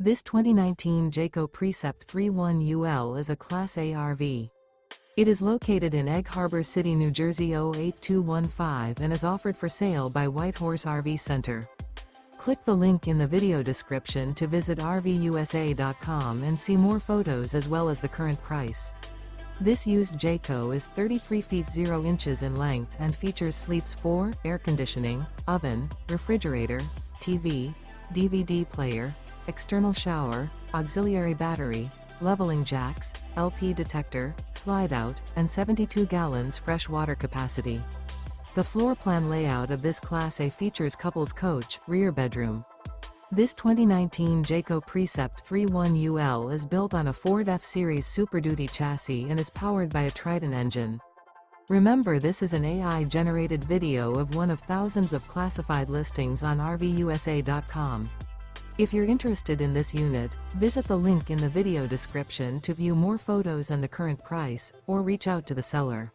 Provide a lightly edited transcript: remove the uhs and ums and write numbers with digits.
This 2019 Jayco Precept 31UL is a Class A RV. It is located in Egg Harbor City, New Jersey 08215 and is offered for sale by Whitehorse RV Center. Click the link in the video description to visit RVUSA.com and see more photos as well as the current price. This used Jayco is 33 feet 0 inches in length and features sleeps 4, air conditioning, oven, refrigerator, TV, DVD player, external shower, auxiliary battery, leveling jacks, LP detector, Slideout, and 72 gallons fresh water capacity. The floor plan layout of this Class A features couples coach, rear bedroom. This 2019 Jayco Precept 31UL is built on a Ford F-Series Super Duty chassis and is powered by a Triton engine. Remember, this is an AI-generated video of one of thousands of classified listings on RVUSA.com. If you're interested in this unit, visit the link in the video description to view more photos and the current price, or reach out to the seller.